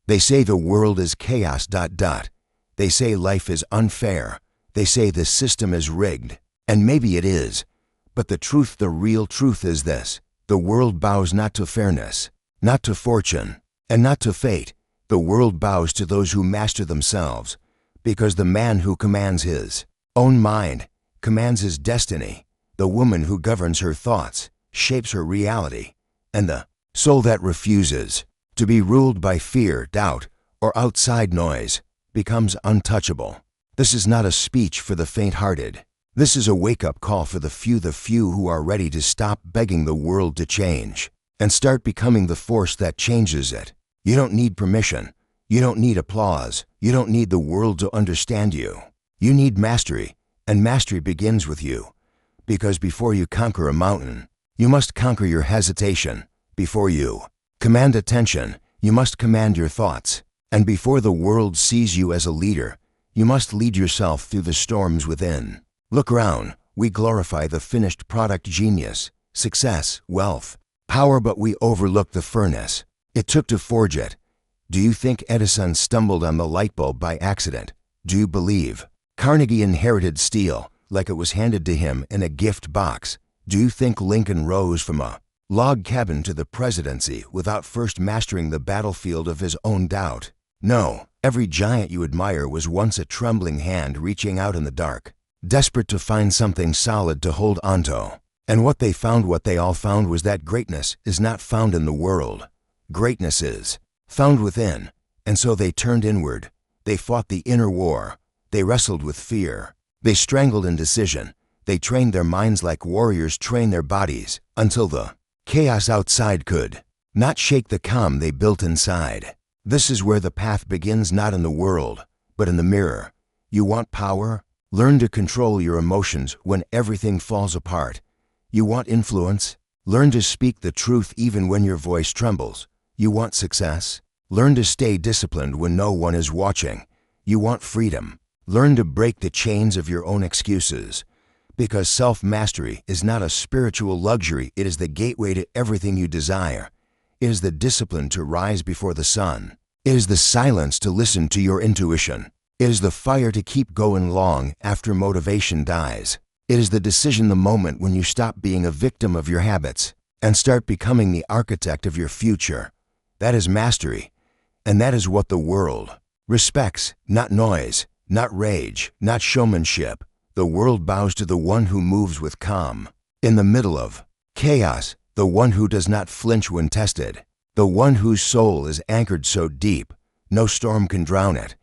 They say the world is chaos. They say life is unfair. They say the system is rigged. And maybe it is. But the truth, the real truth is this. The world bows not to fairness, not to fortune, and not to fate. The world bows to those who master themselves, because the man who commands his own mind commands his destiny. The woman who governs her thoughts shapes her reality, and the soul that refuses to be ruled by fear, doubt, or outside noise becomes untouchable. This is not a speech for the faint-hearted. This is a wake-up call for the few who are ready to stop begging the world to change and start becoming the force that changes it. You don't need permission. You don't need applause. You don't need the world to understand you. You need mastery, and mastery begins with you. Because before you conquer a mountain, you must conquer your hesitation. Before you command attention, you must command your thoughts. And before the world sees you as a leader, you must lead yourself through the storms within. Look around. We glorify the finished product, genius, success, wealth, power, but we overlook the furnace it took to forge it. Do you think Edison stumbled on the light bulb by accident? Do you believe Carnegie inherited steel like it was handed to him in a gift box? Do you think Lincoln rose from a log cabin to the presidency without first mastering the battlefield of his own doubt? No, every giant you admire was once a trembling hand reaching out in the dark, desperate to find something solid to hold onto. And what they all found was that greatness is not found in the world. Greatness is found within. And so they turned inward. They fought the inner war. They wrestled with fear. They strangled indecision. They trained their minds like warriors train their bodies until the chaos outside could not shake the calm they built inside. This is where the path begins, not in the world, but in the mirror. You want power? Learn to control your emotions when everything falls apart. You want influence? Learn to speak the truth even when your voice trembles. You want success? Learn to stay disciplined when no one is watching. You want freedom? Learn to break the chains of your own excuses. Because self-mastery is not a spiritual luxury, it is the gateway to everything you desire. It is the discipline to rise before the sun. It is the silence to listen to your intuition. It is the fire to keep going long after motivation dies. It is the decision, the moment when you stop being a victim of your habits and start becoming the architect of your future. That is mastery, and that is what the world respects. Not noise, not rage, not showmanship. The world bows to the one who moves with calm. In the middle of chaos, the one who does not flinch when tested. The one whose soul is anchored so deep, no storm can drown it.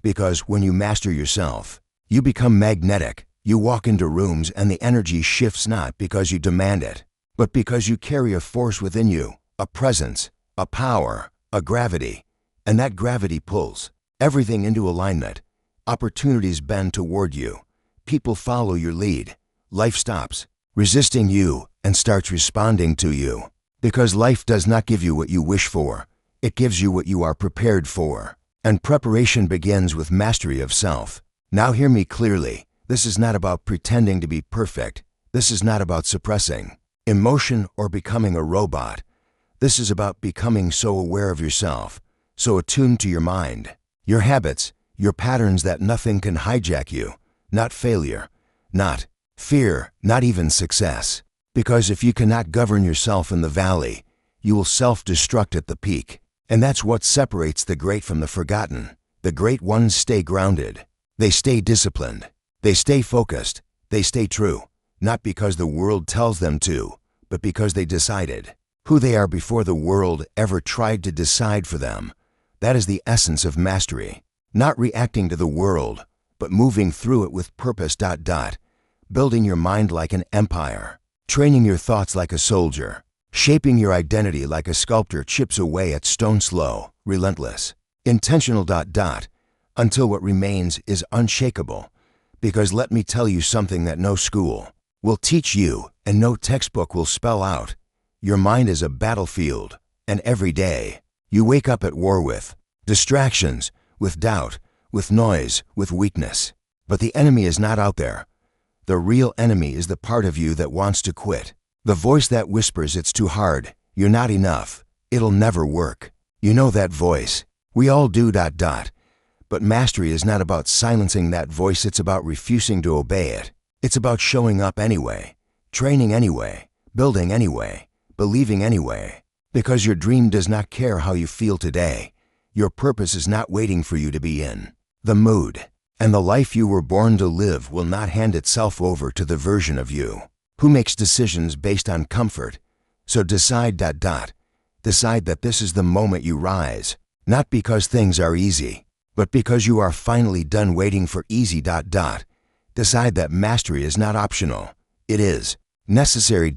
Because when you master yourself, you become magnetic. You walk into rooms and the energy shifts not because you demand it, but because you carry a force within you, a presence, a power, a gravity. And that gravity pulls everything into alignment. Opportunities bend toward you. People follow your lead. Life stops resisting you and starts responding to you. Because life does not give you what you wish for. It gives you what you are prepared for. And preparation begins with mastery of self. Now hear me clearly. This is not about pretending to be perfect. This is not about suppressing emotion or becoming a robot. This is about becoming so aware of yourself, so attuned to your mind, your habits, your patterns that nothing can hijack you. Not failure, not fear, not even success. Because if you cannot govern yourself in the valley, you will self-destruct at the peak. And that's what separates the great from the forgotten. The great ones stay grounded. They stay disciplined. They stay focused. They stay true. Not because the world tells them to, but because they decided who they are before the world ever tried to decide for them. That is the essence of mastery. Not reacting to the world, but moving through it with purpose. Building your mind like an empire. Training your thoughts like a soldier. Shaping your identity like a sculptor chips away at stone, slow, relentless, intentional. Until what remains is unshakable. Because let me tell you something that no school will teach you and no textbook will spell out. Your mind is a battlefield, and every day you wake up at war with distractions, with doubt, with noise, with weakness. But the enemy is not out there. The real enemy is the part of you that wants to quit. The voice that whispers it's too hard, you're not enough, it'll never work. You know that voice. We all do ... But mastery is not about silencing that voice, it's about refusing to obey it. It's about showing up anyway, training anyway, building anyway, believing anyway. Because your dream does not care how you feel today. Your purpose is not waiting for you to be in the mood. And the life you were born to live will not hand itself over to the version of you who makes decisions based on comfort. So decide ... Decide that this is the moment you rise, not because things are easy, but because you are finally done waiting for easy ... Decide that mastery is not optional. It is necessary ...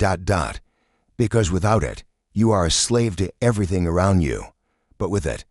Because without it, you are a slave to everything around you. But with it,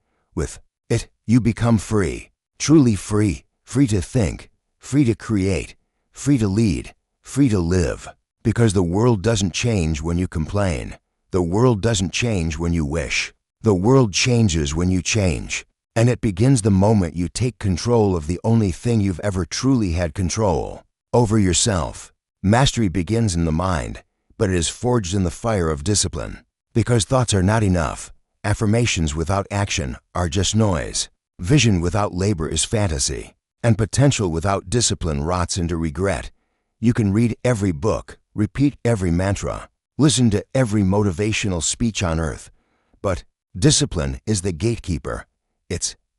you become free, truly free, free to think, free to create, free to lead, free to live. Because the world doesn't change when you complain. The world doesn't change when you wish. The world changes when you change. And it begins the moment you take control of the only thing you've ever truly had control over: yourself. Mastery begins in the mind, but it is forged in the fire of discipline. Because thoughts are not enough. Affirmations without action are just noise. Vision without labor is fantasy. And potential without discipline rots into regret. You can read every book, repeat every mantra, listen to every motivational speech on earth, but discipline is the gatekeeper.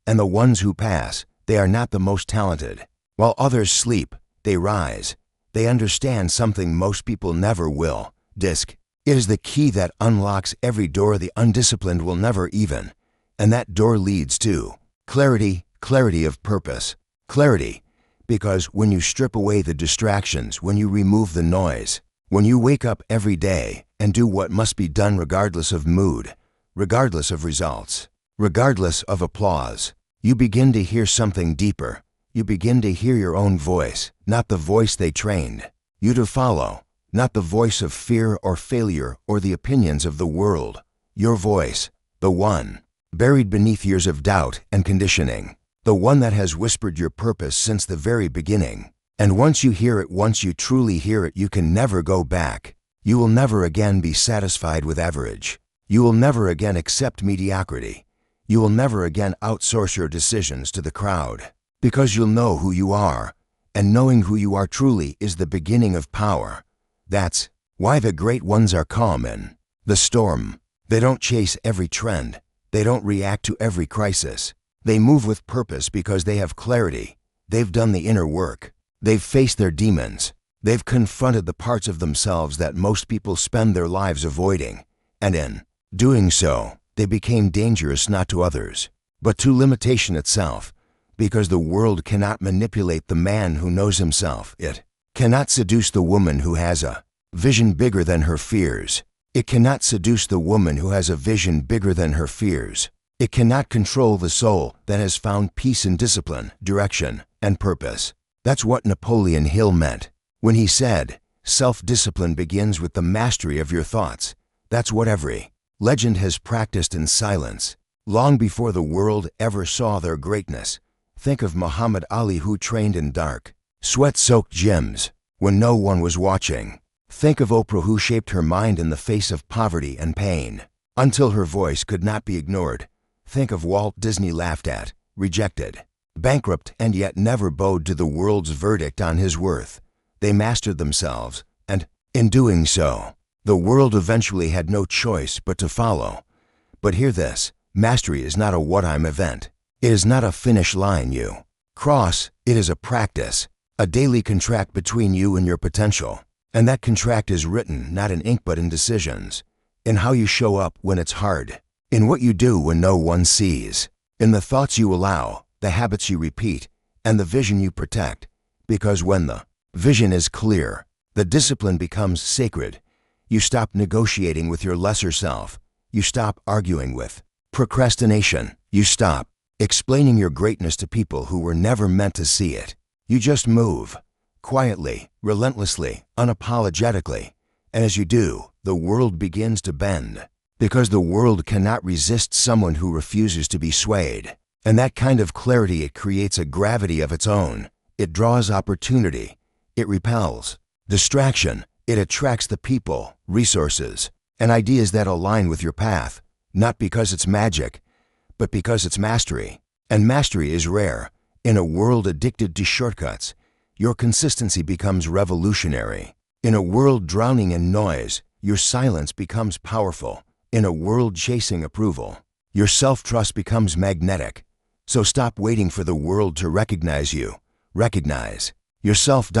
And the ones who pass, they are not the most talented. While others sleep, they rise. They understand something most people never will. It is the key that unlocks every door the undisciplined will never even. And that door leads to clarity, clarity of purpose. Clarity, because when you strip away the distractions, when you remove the noise, when you wake up every day and do what must be done regardless of mood, regardless of results, regardless of applause, you begin to hear something deeper. You begin to hear your own voice, not the voice they trained you to follow, not the voice of fear or failure or the opinions of the world. Your voice, the one buried beneath years of doubt and conditioning, the one that has whispered your purpose since the very beginning. And once you hear it, once you truly hear it, you can never go back. You will never again be satisfied with average. You will never again accept mediocrity. You will never again outsource your decisions to the crowd. Because you'll know who you are, and knowing who you are truly is the beginning of power. That's why the great ones are calm in the storm. They don't chase every trend. They don't react to every crisis. They move with purpose because they have clarity. They've done the inner work. They've faced their demons. They've confronted the parts of themselves that most people spend their lives avoiding. And in doing so, they became dangerous not to others, but to limitation itself. Because the world cannot manipulate the man who knows himself. It cannot seduce the woman who has a vision bigger than her fears. It cannot seduce the woman who has a vision bigger than her fears. It cannot control the soul that has found peace in discipline, direction, and purpose. That's what Napoleon Hill meant when he said, self-discipline begins with the mastery of your thoughts. That's what every legend has practiced in silence, long before the world ever saw their greatness. Think of Muhammad Ali, who trained in dark, sweat-soaked gyms when no one was watching. Think of Oprah, who shaped her mind in the face of poverty and pain until her voice could not be ignored. Think of Walt Disney, laughed at, rejected, bankrupt, and yet never bowed to the world's verdict on his worth. They mastered themselves, and in doing so, the world eventually had no choice but to follow. But hear this, mastery is not a what-I'm event. It is not a finish line you cross. It is a practice, a daily contract between you and your potential. And that contract is written not in ink but in decisions, in how you show up when it's hard, in what you do when no one sees, in the thoughts you allow, the habits you repeat, and the vision you protect. Because when the vision is clear, the discipline becomes sacred. You stop negotiating with your lesser self. You stop arguing with procrastination. You stop explaining your greatness to people who were never meant to see it. You just move, quietly, relentlessly, unapologetically. And as you do, the world begins to bend. Because the world cannot resist someone who refuses to be swayed. And that kind of clarity, it creates a gravity of its own. It draws opportunity. It repels distraction. It attracts the people, resources, and ideas that align with your path. Not because it's magic, but because it's mastery. And mastery is rare. In a world addicted to shortcuts, your consistency becomes revolutionary. In a world drowning in noise, your silence becomes powerful. In a world chasing approval, your self-trust becomes magnetic. So stop waiting for the world to recognize you. Recognize yourself.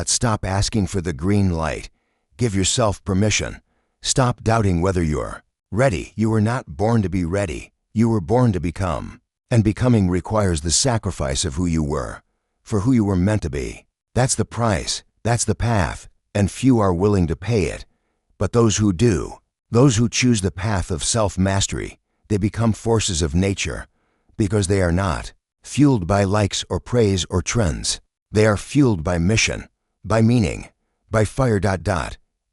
Stop asking for the green light. Give yourself permission. Stop doubting whether you're ready. You were not born to be ready. You were born to become. And becoming requires the sacrifice of who you were, for who you were meant to be. That's the price. That's the path. And few are willing to pay it. But those who do, those who choose the path of self-mastery, they become forces of nature, because they are not fueled by likes or praise or trends. They are fueled by mission, by meaning, by fire.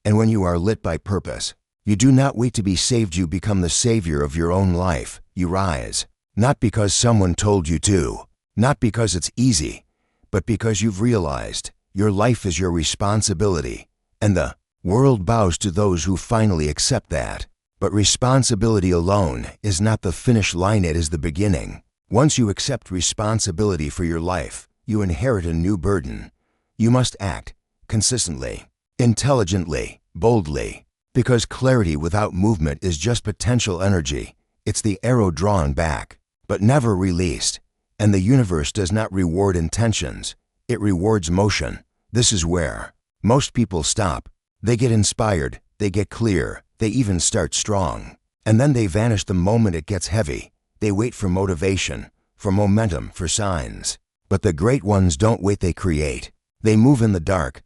And when you are lit by purpose, you do not wait to be saved. You become the savior of your own life. You rise, not because someone told you to, not because it's easy, but because you've realized your life is your responsibility, and the world bows to those who finally accept that. But responsibility alone is not the finish line, it is the beginning. Once you accept responsibility for your life, you inherit a new burden. You must act consistently, intelligently, boldly, because clarity without movement is just potential energy. It's the arrow drawn back, but never released. And the universe does not reward intentions, it rewards motion. This is where most people stop. They get inspired, they get clear, they even start strong. And then they vanish the moment it gets heavy. They wait for motivation, for momentum, for signs. But the great ones don't wait, they create. They move in the dark.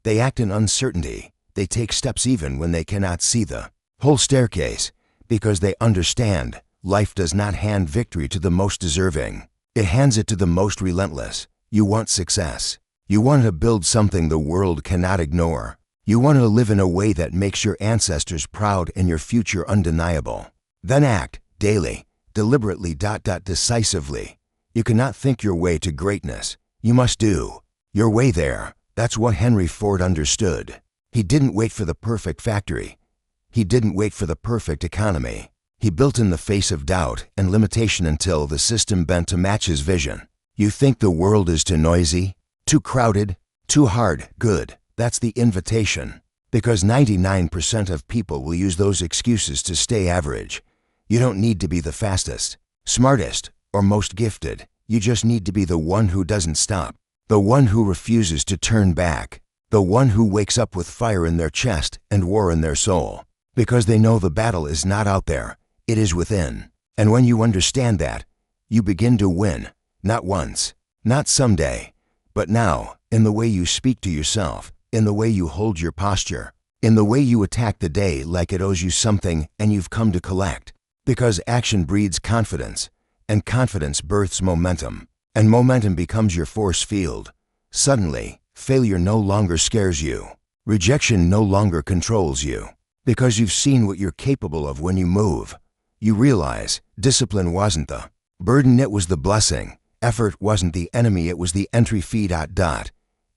They act in uncertainty. They take steps even when they cannot see the whole staircase, because they understand life does not hand victory to the most deserving. It hands it to the most relentless. You want success. You want to build something the world cannot ignore. You want to live in a way that makes your ancestors proud and your future undeniable. Then act daily, deliberately, decisively. You cannot think your way to greatness. You must do your way there. That's what Henry Ford understood. He didn't wait for the perfect factory. He didn't wait for the perfect economy. He built in the face of doubt and limitation until the system bent to match his vision. You think the world is too noisy, too crowded, too hard? Good. That's the invitation. Because 99% of people will use those excuses to stay average. You don't need to be the fastest, smartest, or most gifted. You just need to be the one who doesn't stop. The one who refuses to turn back. The one who wakes up with fire in their chest and war in their soul. Because they know the battle is not out there, it is within. And when you understand that, you begin to win. Not once, not someday, but now, in the way you speak to yourself, in the way you hold your posture, in the way you attack the day like it owes you something and you've come to collect. Because action breeds confidence, and confidence births momentum, and momentum becomes your force field. Suddenly, failure no longer scares you. Rejection no longer controls you. Because you've seen what you're capable of when you move. You realize discipline wasn't the burden, it was the blessing. Effort wasn't the enemy, it was the entry fee.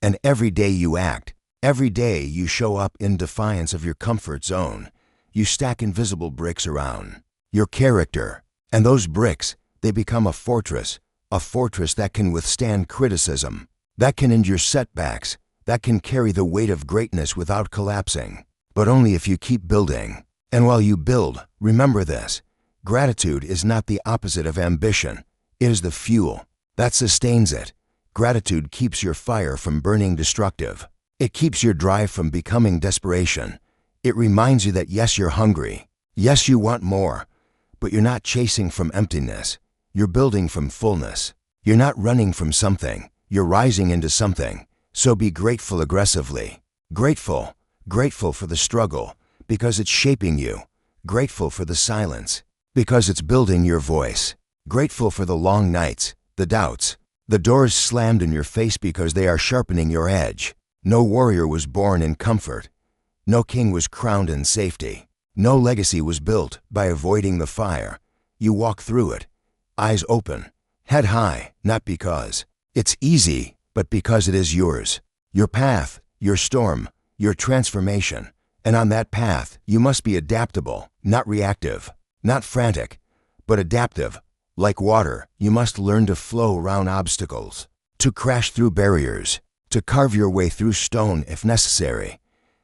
And every day you act, every day you show up in defiance of your comfort zone. You stack invisible bricks around your character. And those bricks, they become a fortress that can withstand criticism, that can endure setbacks, that can carry the weight of greatness without collapsing. But only if you keep building. And while you build, remember this: gratitude is not the opposite of ambition. It is the fuel that sustains it. Gratitude keeps your fire from burning destructive. It keeps your drive from becoming desperation. It reminds you that yes, you're hungry. Yes, you want more. But you're not chasing from emptiness. You're building from fullness. You're not running from something. You're rising into something. So be grateful aggressively. Grateful for the struggle, because it's shaping you. Grateful for the silence, because it's building your voice. Grateful for the long nights, the doubts, the doors slammed in your face, because they are sharpening your edge. No warrior was born in comfort. No king was crowned in safety. No legacy was built by avoiding the fire. You walk through it, eyes open, head high, not because it's easy, but because it is yours. Your path, your storm, your transformation. And on that path, you must be adaptable, not reactive, not frantic, but adaptive. Like water, you must learn to flow around obstacles, to crash through barriers, to carve your way through stone if necessary,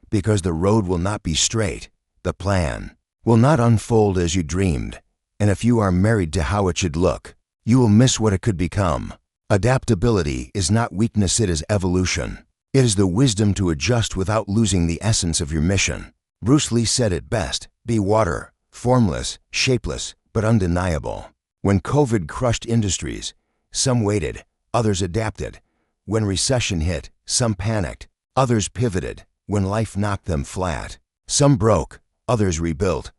because the road will not be straight, the plan will not unfold as you dreamed, and if you are married to how it should look, you will miss what it could become. Adaptability is not weakness, it is evolution. It is the wisdom to adjust without losing the essence of your mission. Bruce Lee said it best, be water, formless, shapeless, but undeniable. When COVID crushed industries, some waited, others adapted. When recession hit, some panicked, others pivoted. When life knocked them flat, some broke, others rebuilt,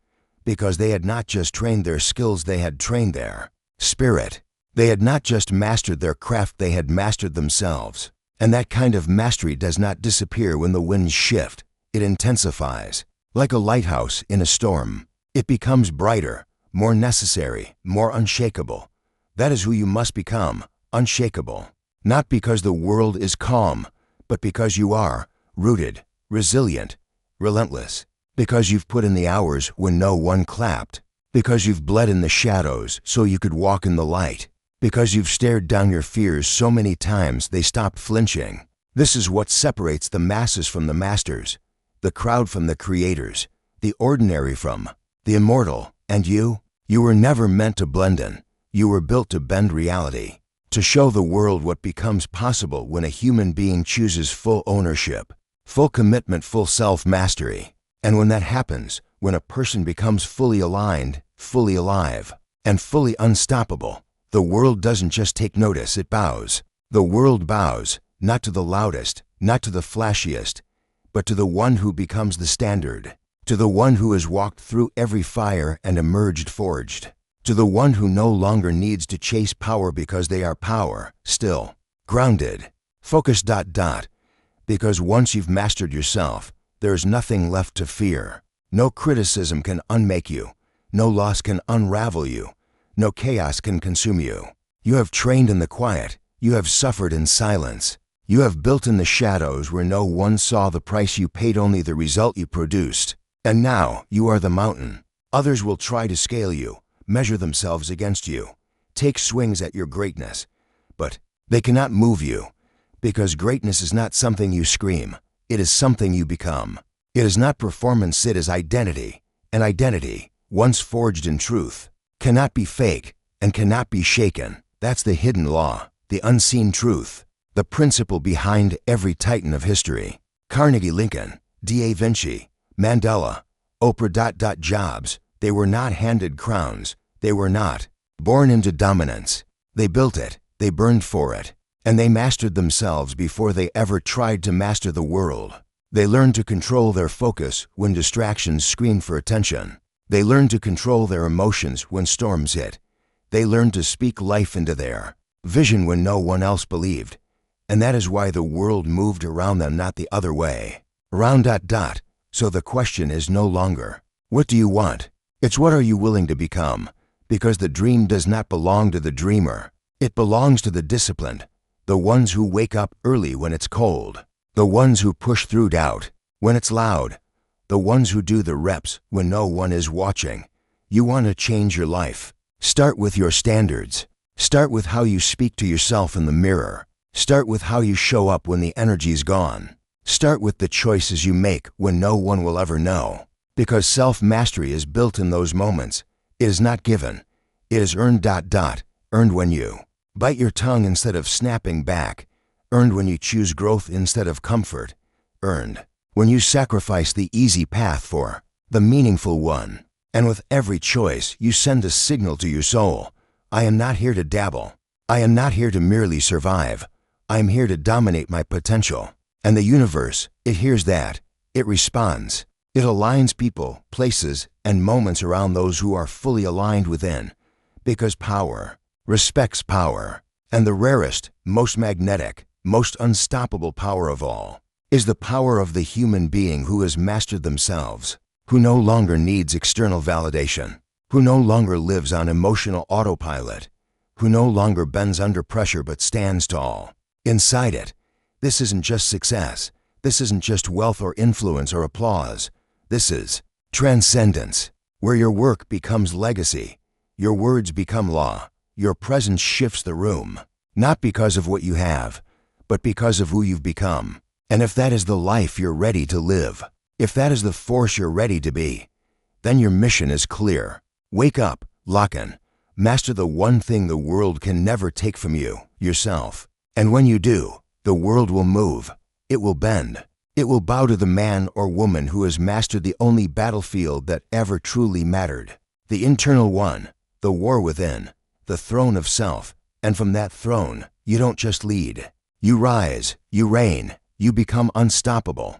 because they had not just trained their skills, they had trained their spirit. They had not just mastered their craft, they had mastered themselves. And that kind of mastery does not disappear when the winds shift. It intensifies. Like a lighthouse in a storm, it becomes brighter, more necessary, more unshakable. That is who you must become, unshakable. Not because the world is calm, but because you are rooted, resilient, relentless. Because you've put in the hours when no one clapped. Because you've bled in the shadows so you could walk in the light. Because you've stared down your fears so many times they stopped flinching. This is what separates the masses from the masters, the crowd from the creators, the ordinary from the immortal. And you were never meant to blend in. You were built to bend reality, to show the world what becomes possible when a human being chooses full ownership, full commitment, full self-mastery. And when that happens, when a person becomes fully aligned, fully alive, and fully unstoppable, the world doesn't just take notice, it bows. The world bows, not to the loudest, not to the flashiest, but to the one who becomes the standard, to the one who has walked through every fire and emerged forged, to the one who no longer needs to chase power because they are power, still, grounded, focused. Because once you've mastered yourself, there is nothing left to fear. No criticism can unmake you, no loss can unravel you, no chaos can consume you. You have trained in the quiet, you have suffered in silence, you have built in the shadows where no one saw the price you paid, only the result you produced. And now you are the mountain. Others will try to scale you, measure themselves against you, take swings at your greatness, but they cannot move you, because greatness is not something you scream, it is something you become. It is not performance, it is identity, and identity, once forged in truth, cannot be fake and cannot be shaken. That's the hidden law, the unseen truth, the principle behind every titan of history. Carnegie, Lincoln, Da Vinci, Mandela, Oprah. Jobs, they were not handed crowns, they were not born into dominance. They built it, they burned for it, and they mastered themselves before they ever tried to master the world. They learned to control their focus when distractions screamed for attention. They learned to control their emotions when storms hit. They learned to speak life into their vision when no one else believed. And that is why the world moved around them, not the other way. Around. So the question is no longer, what do you want? It's what are you willing to become? Because the dream does not belong to the dreamer. It belongs to the disciplined, the ones who wake up early when it's cold, the ones who push through doubt when it's loud, the ones who do the reps when no one is watching. You want to change your life? Start with your standards. Start with how you speak to yourself in the mirror. Start with how you show up when the energy's gone. Start with the choices you make when no one will ever know. Because self-mastery is built in those moments. It is not given. It is earned. Earned when you bite your tongue instead of snapping back. Earned when you choose growth instead of comfort. Earned when you sacrifice the easy path for the meaningful one. And with every choice, you send a signal to your soul. I am not here to dabble. I am not here to merely survive. I am here to dominate my potential. And the universe, it hears that. It responds. It aligns people, places, and moments around those who are fully aligned within. Because power respects power. And the rarest, most magnetic, most unstoppable power of all is the power of the human being who has mastered themselves, who no longer needs external validation, who no longer lives on emotional autopilot, who no longer bends under pressure but stands tall. Inside it, this isn't just success. This isn't just wealth or influence or applause. This is transcendence, where your work becomes legacy, Your words become law. Your presence shifts the room, not because of what you have, but because of who you've become. And if that is the life you're ready to live, if that is the force you're ready to be, then your mission is clear. Wake up, lock in, master the one thing the world can never take from you, yourself. And when you do, the world will move. It will bend. It will bow to the man or woman who has mastered the only battlefield that ever truly mattered. The internal one, the war within, the throne of self. And from that throne, you don't just lead. You rise, you reign, you become unstoppable.